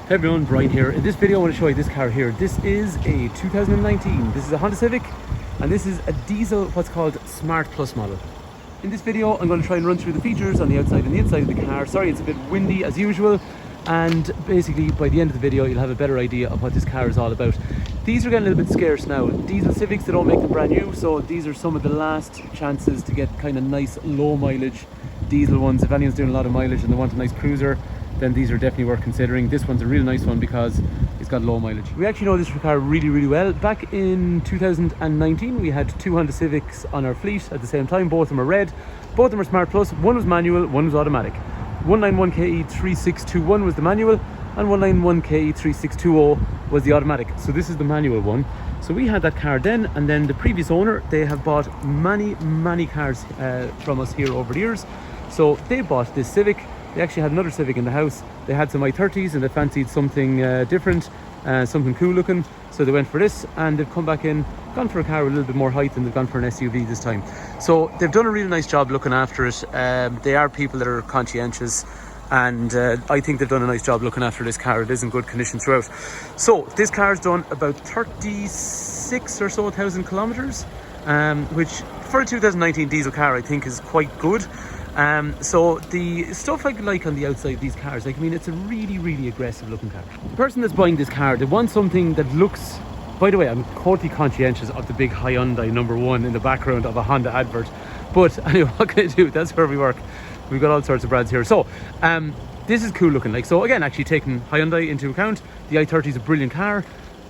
Hey everyone, Brian here. In this video I want to show you this car here. This is a 2019. This is a Honda Civic and this is a diesel, what's called Smart Plus model. In this video I'm going to try and run through the features on the outside and the inside of the car. Sorry, it's a bit windy as usual, and basically by the end of the video you'll have a better idea of what this car is all about. These are getting a little bit scarce now. Diesel Civics, they don't make them brand new, so these are some of the last chances to get kind of nice low mileage diesel ones. If anyone's doing a lot of mileage and they want a nice cruiser, then these are definitely worth considering. This one's a real nice one because it's got low mileage. We actually know this car really well. Back in 2019 we had two Honda Civics on our fleet at the same time. Both of them are red, both of them are Smart Plus. One was manual, one was automatic. 191KE 3621 was the manual and 191KE 3620 was the automatic. So this is the manual one. So we had that car then, and then the previous owner, they have bought many cars from us here over the years. So they bought this Civic. They actually had another Civic in the house. They had some i30s and they fancied something different, something cool looking. So they went for this, and they've come back in, gone for a car with a little bit more height, and they've gone for an SUV this time. So they've done a really nice job looking after it. They are people that are conscientious, and I think they've done a nice job looking after this car. It is in good condition throughout. So this car's done about 36 or so thousand kilometers, which for a 2019 diesel car I think is quite good. So the stuff I like on the outside of these cars, like, I mean, it's a really aggressive looking car. The person that's buying this car, they want something that looks, by the way, I'm totally conscientious of the big Hyundai #1 in the background of a Honda advert, but anyway, what can I do? That's where we work. We've got all sorts of brands here. So this is cool looking. Like, so again, actually taking Hyundai into account, the i30 is a brilliant car,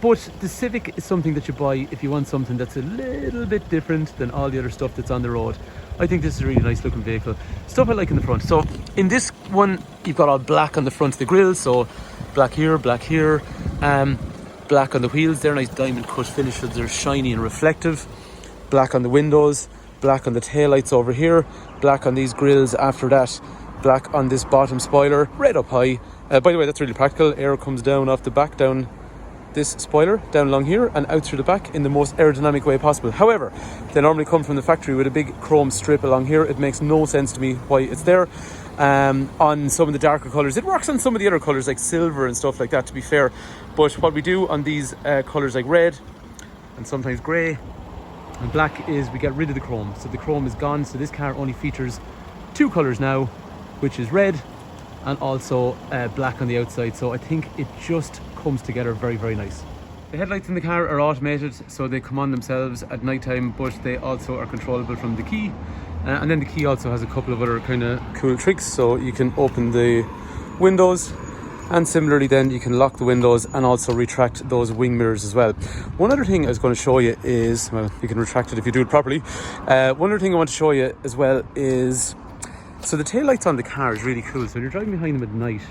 but the Civic is something that you buy if you want something that's a little bit different than all the other stuff that's on the road. I think this is a really nice looking vehicle. Stuff I like in the front. So in this one, you've got all black on the front of the grille. So black here, black on the wheels. They're nice diamond cut finishes. They're shiny and reflective. Black on the windows, black on the taillights over here, black on these grills after that, black on this bottom spoiler, red up high. By the way, that's really practical. Air comes down off the back, down this spoiler, down along here and out through the back in the most aerodynamic way possible. However, they normally come from the factory with a big chrome strip along here. It makes no sense to me why it's there. On some of the darker colours, it works on some of the other colours like silver and stuff like that, to be fair, but what we do on these colours like red and sometimes grey and black is we get rid of the chrome. So the chrome is gone, so this car only features two colours now, which is red and also black on the outside. So I think it just comes together very nice. The headlights in the car are automated, so they come on themselves at night time, but they also are controllable from the key, and then the key also has a couple of other kind of cool tricks. So you can open the windows, and similarly then you can lock the windows and also retract those wing mirrors as well. One other thing I was going to show you is, well, you can retract it if you do it properly. One other thing I want to show you as well is, so the taillights on the car is really cool. So when you're driving behind them at night,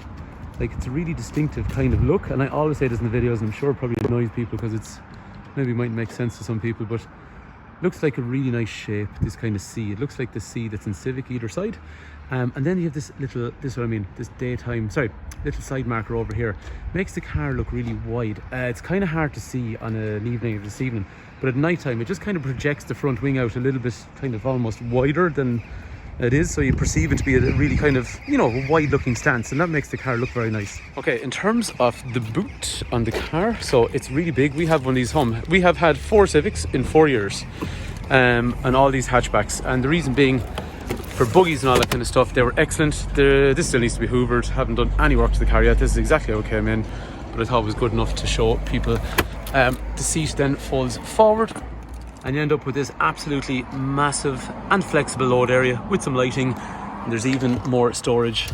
like, it's a really distinctive kind of look, and I always say this in the videos, and I'm sure it probably annoys people because it's maybe might make sense to some people, but looks like a really nice shape, this kind of C. It looks like the C that's in Civic either side, and then you have this little, this daytime, little side marker over here. Makes the car look really wide. It's kind of hard to see on an evening, this evening, but at night time it just kind of projects the front wing out a little bit, kind of almost wider than it is, so you perceive it to be a really kind of, you know, wide looking stance, and that makes the car look very nice. Okay, in terms of the boot on the car, so it's really big. We have one of these home. We have had 4 Civics in 4 years, and all these hatchbacks, and the reason being for buggies and all that kind of stuff, they were excellent. This still needs to be hoovered. Haven't done any work to the car yet. This is exactly how it came in, but I thought it was good enough to show people. The seat then folds forward, and you end up with this absolutely massive and flexible load area with some lighting, and there's even more storage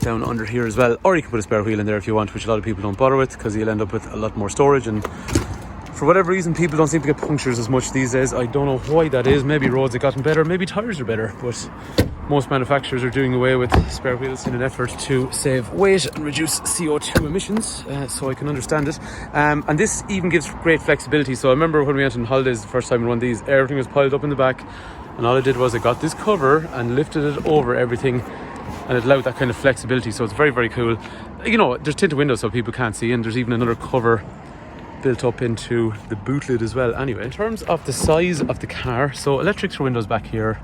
down under here as well, or you can put a spare wheel in there if you want, which a lot of people don't bother with because you'll end up with a lot more storage, and for whatever reason people don't seem to get punctures as much these days. I don't know why that is. Maybe roads have gotten better, maybe tires are better, but most manufacturers are doing away with spare wheels in an effort to save weight and reduce CO2 emissions, so I can understand it. And this even gives great flexibility. So I remember when we went on holidays the first time in one of these, everything was piled up in the back, and all I did was I got this cover and lifted it over everything, and it allowed that kind of flexibility. So it's very cool. You know, there's tinted windows so people can't see, and there's even another cover built up into the boot lid as well. Anyway, in terms of the size of the car, so electrics for windows back here,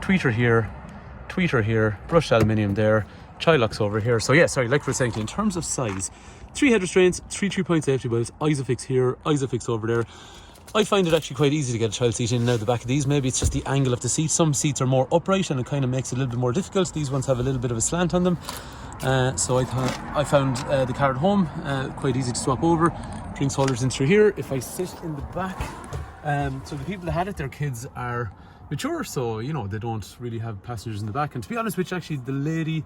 tweeter here, brushed aluminium there, child locks over here. So yeah, sorry, like we were saying, in terms of size, 3 head restraints, 3 3-point safety belts, Isofix here, Isofix over there. I find it actually quite easy to get a child seat in and out the back of these. Maybe it's just the angle of the seat. Some seats are more upright and it kind of makes it a little bit more difficult. These ones have a little bit of a slant on them. So I found the car at home quite easy to swap over. Drinks holders in through here. If I sit in the back, so the people that had it, their kids are mature, so you know they don't really have passengers in the back. And to be honest with you, actually the lady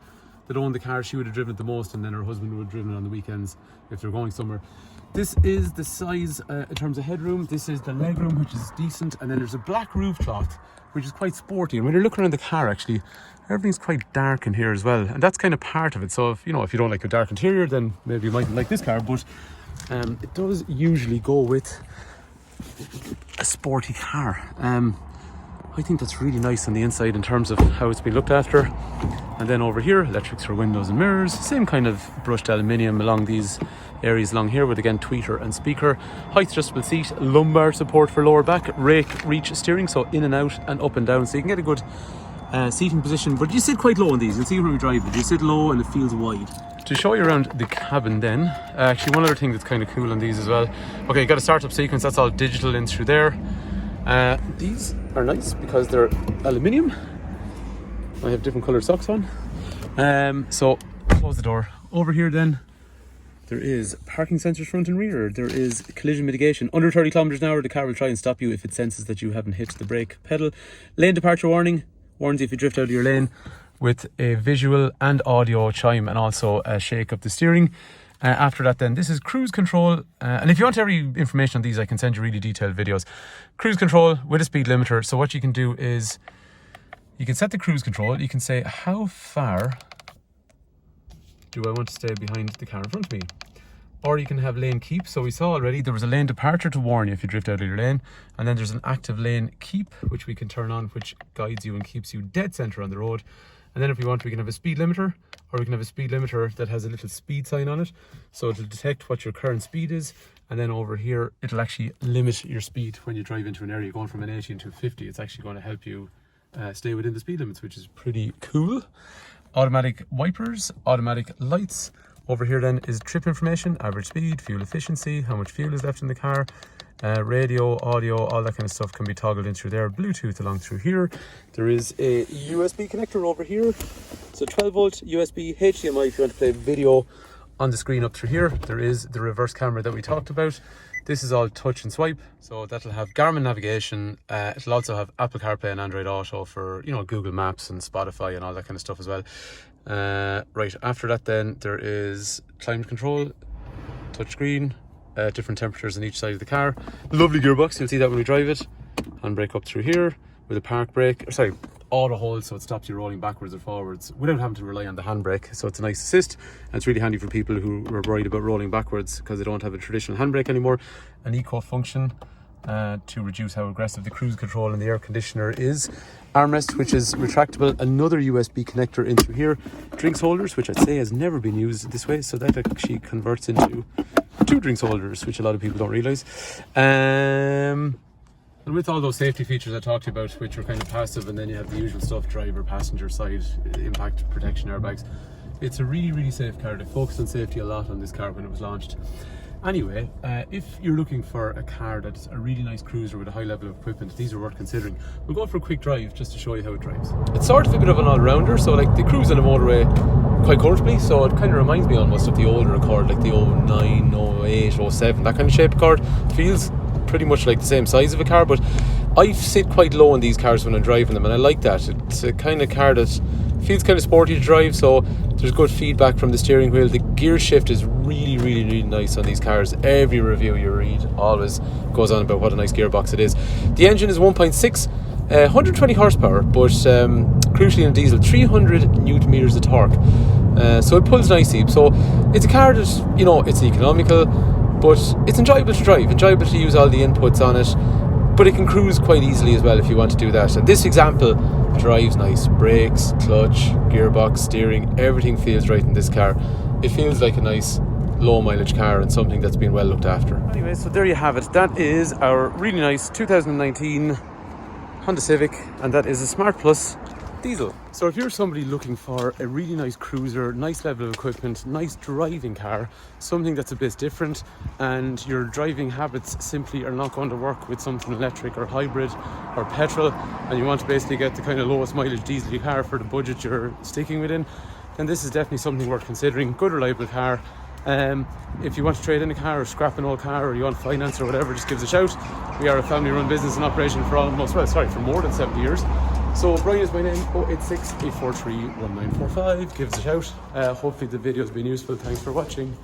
that owned the car, she would have driven it the most, and then her husband would have driven it on the weekends if they're going somewhere. This is the size in terms of headroom. This is the legroom, which is decent, and then there's a black roof cloth, which is quite sporty. And when you're looking around the car, actually, everything's quite dark in here as well, and that's kind of part of it. So if you don't like a dark interior, then maybe you mightn't like this car, but it does usually go with a sporty car. I think that's really nice on the inside in terms of how it's been looked after. And then over here, electrics for windows and mirrors. Same kind of brushed aluminium along these areas along here with, again, tweeter and speaker. Height adjustable seat, lumbar support for lower back, rake reach steering, so in and out and up and down, so you can get a good seating position. But you sit quite low on these. You'll see when we drive it. You sit low and it feels wide. To show you around the cabin then, actually one other thing that's kind of cool on these as well. Okay, you got a startup sequence, that's all digital in through there. These are nice because they're aluminium. I have different coloured socks on. So close the door. Over here then, there is parking sensors front and rear. There is collision mitigation. Under 30 kilometers an hour, the car will try and stop you if it senses that you haven't hit the brake pedal. Lane departure warning, warns you if you drift out of your lane, with a visual and audio chime, and also a shake of the steering. After that then, this is cruise control, and if you want every information on these, I can send you really detailed videos. Cruise control with a speed limiter. So what you can do is you can set the cruise control. You can say, how far do I want to stay behind the car in front of me? Or you can have lane keep. So we saw already there was a lane departure to warn you if you drift out of your lane, and then there's an active lane keep, which we can turn on, which guides you and keeps you dead center on the road. And then if we want, we can have a speed limiter, or we can have a speed limiter that has a little speed sign on it. So it'll detect what your current speed is. And then over here, it'll actually limit your speed when you drive into an area going from an 80 into a 50. It's actually going to help you stay within the speed limits, which is pretty cool. Automatic wipers, automatic lights. Over here then is trip information, average speed, fuel efficiency, how much fuel is left in the car. Radio, audio, all that kind of stuff can be toggled in through there. Bluetooth along through here. There is a USB connector over here. So 12 volt USB, HDMI if you want to play video on the screen up through here. There is the reverse camera that we talked about. This is all touch and swipe, so that'll have Garmin navigation. It'll also have Apple CarPlay and Android Auto for, you know, Google Maps and Spotify and all that kind of stuff as well. Right, after that then, there is climate control, touchscreen, different temperatures on each side of the car. Lovely gearbox, you'll see that when we drive it. Handbrake up through here with a park brake, auto hold, so it stops you rolling backwards or forwards without having to rely on the handbrake. So it's a nice assist, and it's really handy for people who are worried about rolling backwards because they don't have a traditional handbrake anymore. An eco function to reduce how aggressive the cruise control and the air conditioner is. Armrest, which is retractable. Another USB connector into here. Drinks holders, which I'd say has never been used this way, so that actually converts into 2 drinks holders, which a lot of people don't realise. And with all those safety features I talked about, which are kind of passive, and then you have the usual stuff, driver, passenger side, impact protection airbags. It's a really, really safe car. They focused on safety a lot on this car when it was launched. Anyway, if you're looking for a car that's a really nice cruiser with a high level of equipment, these are worth considering. We'll go for a quick drive just to show you how it drives. It's sort of a bit of an all-rounder, so like they cruise on a motorway quite comfortably, so it kind of reminds me almost of the older Accord, like the 09, 08, 07, that kind of shape Accord. Feels pretty much like the same size of a car, but I sit quite low in these cars when I'm driving them, and I like that. It's a kind of car that feels kind of sporty to drive, so there's good feedback from the steering wheel. The gear shift is really, really, really nice on these cars. Every review you read always goes on about what a nice gearbox it is. The engine is 1.6, 120 horsepower, but crucially in a diesel, 300 newton meters of torque. So it pulls nicely. So it's a car that, you know, it's economical, but it's enjoyable to drive, enjoyable to use all the inputs on it, but it can cruise quite easily as well if you want to do that. And this example drives nice. Brakes, clutch, gearbox, steering, everything feels right in this car. It feels like a nice low mileage car and something that's been well looked after. Anyway, so there you have it. That is our really nice 2019 Honda Civic, and that is a Smart Plus diesel. So if you're somebody looking for a really nice cruiser, nice level of equipment, nice driving car, something that's a bit different, and your driving habits simply are not going to work with something electric or hybrid or petrol, and you want to basically get the kind of lowest mileage diesel car for the budget you're sticking within, then this is definitely something worth considering. Good reliable car. If you want to trade in a car or scrap an old car, or you want finance or whatever, just give us a shout. We are a family run business in operation for for more than 70 years. So Brian is my name, 086 843 1945. Give us a shout. Hopefully the video has been useful. Thanks for watching.